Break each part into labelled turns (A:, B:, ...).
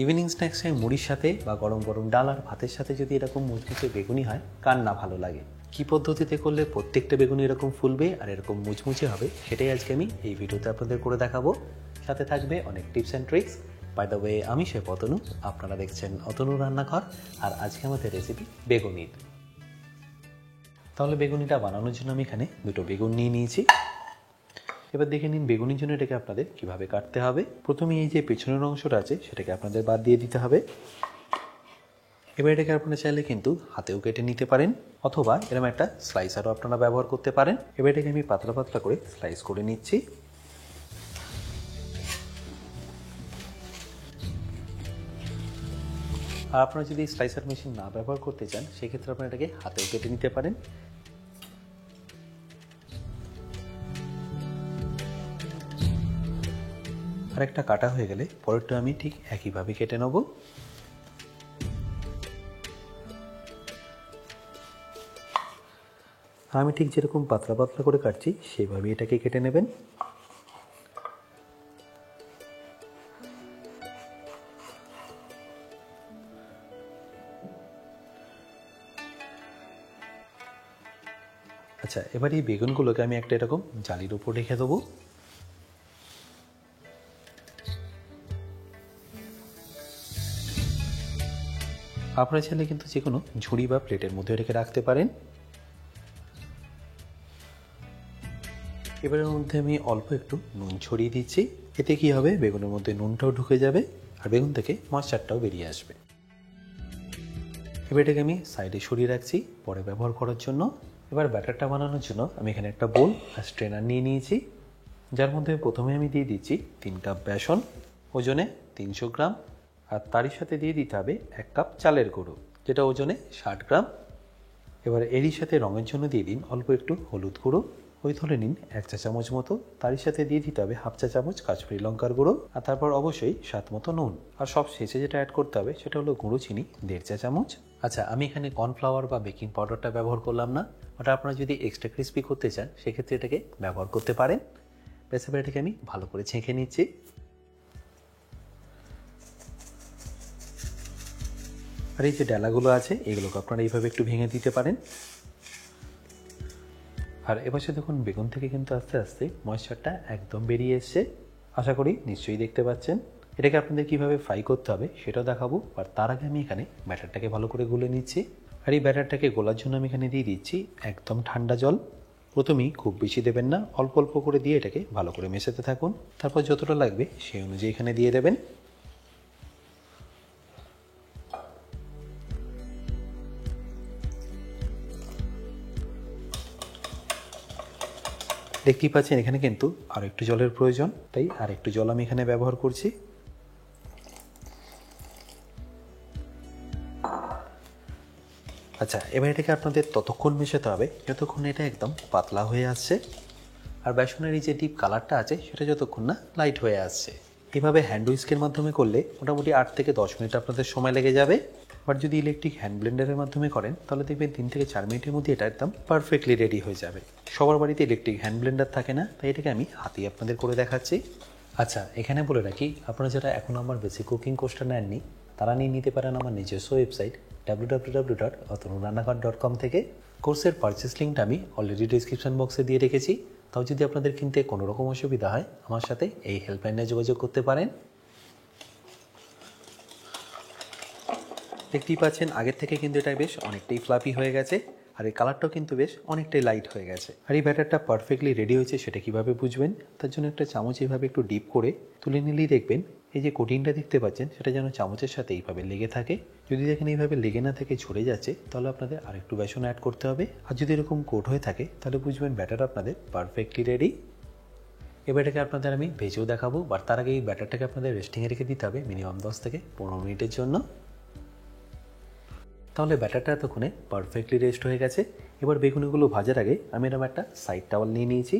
A: Evening স্ন্যাক্সে মুড়ির সাথে বা গরম গরম ডাল আর ভাতের সাথে যদি এরকম মুচমুচে বেগুনি হয়, কার না ভালো লাগে। কি পদ্ধতিতে করলে প্রত্যেকটা বেগুনি এরকম ফুলবে আর এরকম মুচমুচে হবে, সেটাই আজকে আমি এই ভিডিওতে আপনাদের করে দেখাবো। সাথে থাকবে অনেক tips and tricks. By the way, আমি শেফ অতনু, আপনারা দেখছেন অতনু রান্নাঘর। আর আজকে আমাদের রেসিপি বেগুনির। তাহলে বেগুনিটা বানানোর জন্য আমি এখানে দুটো বেগুন নিয়ে নিয়েছি। এবার দেখে নিন বেগুনির জন্য এটাকে আপনাদের কিভাবে কাটতে হবে। প্রথমে এই যে পেছনের অংশটা আছে সেটাকে আপনাদের বাদ দিয়ে দিতে হবে। এবার এটাকে আপনারা চাইলে কিন্তু হাতেও কেটে নিতে পারেন, অথবা এরকম একটা স্লাইসারও আপনারা ব্যবহার করতে পারেন। এবার এটাকে আমি পাতলা পাতলা করে স্লাইস করে নিচ্ছি। আর আপনারা যদি স্লাইসার মেশিন না ব্যবহার করতে চান, সেক্ষেত্রে আপনারা এটাকে হাতেও কেটে নিতে পারেন। আর একটা কাটা হয়ে গেলে পরেরটা আমি ঠিক একইভাবে কেটে নেব। আর আমি ঠিক যেরকম পাতলা পাতলা করে কাটছি সেভাবে এটাকে কেটে নেবেন। আচ্ছা, এবার এই বেগুনগুলোকে আমি একটা এরকম জালির উপর রেখে দেবো। আপনারা চাইলে কিন্তু যে কোনো ঝুড়ি বা প্লেটের মধ্যে রেখে রাখতে পারেন। এবারের মধ্যে আমি অল্প একটু নুন ছড়িয়ে দিচ্ছি। এতে কি হবে, বেগুনের মধ্যে নুনটাও ঢুকে যাবে আর বেগুন থেকে ময়েশ্চারটাও বেরিয়ে আসবে। এবার এটাকে আমি সাইডে সরিয়ে রাখছি পরে ব্যবহার করার জন্য। এবার ব্যাটারটা বানানোর জন্য আমি এখানে একটা বোল আর স্ট্রেনার নিয়ে নিয়েছি, যার মধ্যে প্রথমে আমি দিয়ে দিচ্ছি 3 কাপ বেসন, ওজনে 300 গ্রাম। আর তারই সাথে দিয়ে দিতে হবে 1 কাপ চালের গুঁড়ো, যেটা ওজনে 60 গ্রাম। এবার এরই সাথে রঙের জন্য দিয়ে দিন অল্প একটু হলুদ গুঁড়ো, ওই ধরে নিন 1 চা চামচ মতো। তারই সাথে দিয়ে দিতে হবে 1/2 চা চামচ কাশ্মীরি লঙ্কার গুঁড়ো। আর তারপর অবশ্যই স্বাদ মতো নুন। আর সব শেষে যেটা অ্যাড করতে হবে সেটা হলো গুঁড়ো চিনি 1.5 চা চামচ। আচ্ছা, আমি এখানে কর্নফ্লাওয়ার বা বেকিং পাউডারটা ব্যবহার করলাম না। ওটা আপনারা যদি এক্সট্রা ক্রিস্পি করতে চান সেক্ষেত্রে এটাকে ব্যবহার করতে পারেন। বেশ, এবার এটাকে আমি ভালো করে ছেঁকে নিচ্ছি। আর এই যে ডালাগুলো আছে এগুলোকে আপনারা এইভাবে একটু ভেঙে দিতে পারেন। আর এপাশে দেখুন বেগুন থেকে কিন্তু আস্তে আস্তে ময়েশ্চারটা একদম বেরিয়ে এসছে, আশা করি নিশ্চয়ই দেখতে পাচ্ছেন। এটাকে আপনাদের কিভাবে ফ্রাই করতে হবে সেটাও দেখাবো। আর তার আগে আমি এখানে ব্যাটারটাকে ভালো করে গুলে নিচ্ছি। আর এই ব্যাটারটাকে গোলার জন্য আমি এখানে দিয়ে দিচ্ছি একদম ঠান্ডা জল। প্রথমেই খুব বেশি দেবেন না, অল্প অল্প করে দিয়ে এটাকে ভালো করে মেশাতে থাকুন। তারপর যতটা লাগবে সেই অনুযায়ী এখানে দিয়ে দেবেন। দেখতেই পাচ্ছেন এখানে কিন্তু আর একটু জলের প্রয়োজন, তাই আর একটু জল আমি এখানে ব্যবহার করছি। আচ্ছা, এবার এটাকে আপনাদের ততক্ষণ মেশাতে হবে যতক্ষণ এটা একদম পাতলা হয়ে আসছে আর বেসনের এই যে ডিপ কালারটা আছে সেটা যতক্ষণ না লাইট হয়ে আসছে। এভাবে হ্যান্ড উইস্কের মাধ্যমে করলে মোটামুটি 8 থেকে 10 মিনিট আপনাদের সময় লেগে যাবে। বাট যদি ইলেকট্রিক হ্যান্ড ব্লেন্ডারের মাধ্যমে করেন তাহলে দেখবেন 3 থেকে 4 মিনিটের মধ্যে এটা একদম পারফেক্টলি রেডি হয়ে যাবে। সবার বাড়িতে ইলেকট্রিক হ্যান্ড ব্লেন্ডার থাকে না, তাই এটাকে আমি হাতেই আপনাদের করে দেখাচ্ছি। আচ্ছা, এখানে বলে রাখি, আপনারা যারা এখন আমার বেসিক কুকিং কোর্সটা নেননি তারা নিয়ে নিতে পারেন আমার নিজস্ব ওয়েবসাইট www.otonurannakar.com থেকে। কোর্সের পারচেস লিঙ্কটা আমি অলরেডি ডিসক্রিপশন বক্সে দিয়ে রেখেছি। তাও যদি আপনাদের কিনতে কোনো রকম অসুবিধা হয় আমার সাথে এই হেল্পলাইনে যোগাযোগ করতে পারেন। দেখতেই পাচ্ছেন আগের থেকে কিন্তু এটা বেশ অনেকটাই ফ্লাফি হয়ে গেছে আর এই কালারটাও কিন্তু বেশ অনেকটাই লাইট হয়ে গেছে। আর এই ব্যাটারটা পারফেক্টলি রেডি হয়েছে সেটা কিভাবে বুঝবেন, তার জন্য একটা চামচ এইভাবে একটু ডিপ করে তুলে নিলেই দেখবেন এই যে কোটিংটা দেখতে পাচ্ছেন সেটা যেন চামচের সাথে এইভাবে লেগে থাকে। যদি দেখেন এইভাবে লেগে না থেকে ঝরে যাচ্ছে তাহলে আপনাদের আরেকটু বেসন অ্যাড করতে হবে। আর যদি এরকম কোট হয়ে থাকে তাহলে বুঝবেন ব্যাটার আপনাদের পারফেক্টলি রেডি। এবার এটাকে আপনাদের আমি ভেজেও দেখাবো, বাট তার আগে এই ব্যাটারটাকে আপনাদের রেস্টিংয়ে রেখে দিতে হবে মিনিমাম 10 থেকে 15 মিনিটের জন্য। তাহলে ব্যাটারটা এতক্ষণে পারফেক্টলি রেস্ট হয়ে গেছে। এবার বেগুনিগুলো ভাজার আগে আমি এরকম একটা সাইড টাওয়াল নিয়ে নিয়েছি।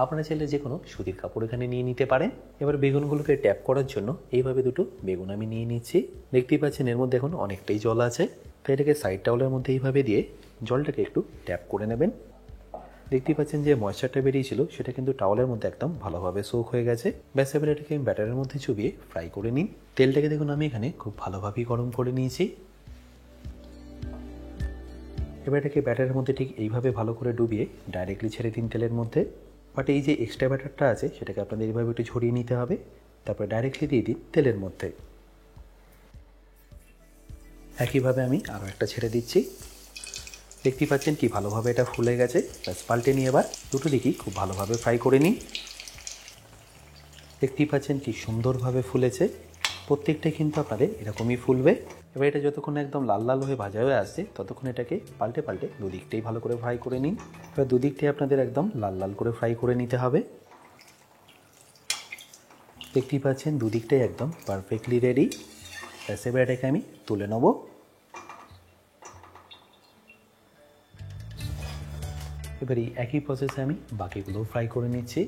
A: আপনারা চাইলে যে কোনো সুতির কাপড় এখানে নিয়ে নিতে পারেন। এবার বেগুনগুলোকে ট্যাপ করার জন্য এইভাবে দুটো বেগুন আমি নিয়ে নিচ্ছি। দেখতেই পাচ্ছেন এর মধ্যে এখন অনেকটাই জল আছে, তাই এটাকে সাইড টাওয়ালের মধ্যে এইভাবে দিয়ে জলটাকে একটু ট্যাপ করে নেবেন। দেখতেই পাচ্ছেন যে ময়েশ্চারটা বেরিয়েছিল সেটা কিন্তু টাওয়ালের মধ্যে একদম ভালোভাবে সোক হয়ে গেছে। ব্যাস এবার এটাকে আমি ব্যাটারের মধ্যে চুবিয়ে ফ্রাই করে নিই। তেলটাকে দেখুন আমি এখানে খুব ভালোভাবেই গরম করে নিয়েছি। এবার এটাকে ব্যাটারের মধ্যে ঠিক এইভাবে ভালো করে ডুবিয়ে ডাইরেক্টলি ছেড়ে দিন তেলের মধ্যে। বাট এই যে এক্সট্রা ব্যাটারটা আছে সেটাকে আপনাদের এইভাবে একটু ঝরিয়ে নিতে হবে, তারপরে ডাইরেক্টলি দিয়ে দিন তেলের মধ্যে। একইভাবে আমি আরও একটা ছেড়ে দিচ্ছি। দেখতেই পাচ্ছেন কি ভালোভাবে এটা ফুলে গেছে। ব্যাস পাল্টে নিয়ে এবার দুটো দিকেই খুব ভালোভাবে ফ্রাই করে নিই। দেখতেই পাচ্ছেন কি সুন্দরভাবে ফুলেছে। প্রত্যেকটা কিন্তু আপনাদের এরকমই ফুলবে। এবার এটা যতক্ষণ একদম লাল লাল হয়ে ভাজা হয়ে আসছে ততক্ষণ এটাকে পাল্টে পাল্টে দুদিকটাই ভালো করে ফ্রাই করে নিন। এবার দুদিকটাই আপনাদের একদম লাল লাল করে ফ্রাই করে নিতে হবে। দেখতেই পাচ্ছেন দুদিকটাই একদম পারফেক্টলি রেডি। ব্যাস এবার এটাকে আমি তুলে নেব। এবার এই একই প্রসেসে আমি বাকিগুলোও ফ্রাই করে নিচ্ছি।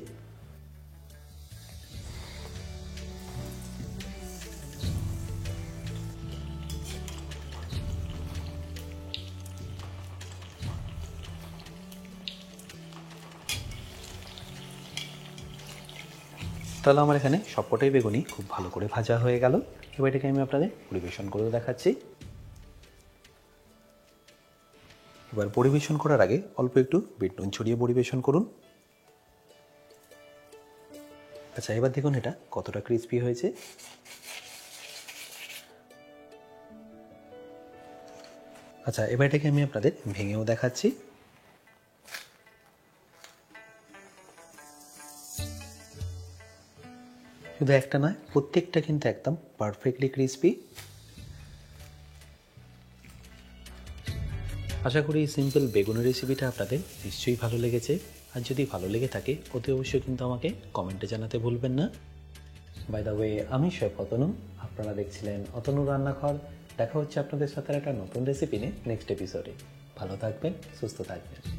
A: তাহলে আমার এখানে সবকটাই বেগুনি খুব ভালো করে ভাজা হয়ে গেল। এবার এটাকে আমি আপনাদের পরিবেশন করে দেখাচ্ছি। এবার পরিবেশন করার আগে অল্প একটু বিট নুন ছড়িয়ে পরিবেশন করুন। আচ্ছা, এবার দেখুন এটা কতটা ক্রিস্পি হয়েছে। আচ্ছা, এবার এটাকে আমি আপনাদের ভেঙেও দেখাচ্ছি। শুধু একটা নয়, প্রত্যেকটা কিন্তু একদম পারফেক্টলি ক্রিস্পি। আশা করি এই সিম্পল বেগুনের রেসিপিটা আপনাদের নিশ্চয়ই ভালো লেগেছে। আর যদি ভালো লেগে থাকে অতি অবশ্যই কিন্তু আমাকে কমেন্টে জানাতে ভুলবেন না। বাই দ্য ওয়ে, আমি শেফ অতনু, আপনারা দেখছিলেন অতনু রান্নাঘর। দেখা হচ্ছে আপনাদের সাথে একটা নতুন রেসিপি নিয়ে নেক্সট এপিসোডে। ভালো থাকবেন, সুস্থ থাকবেন।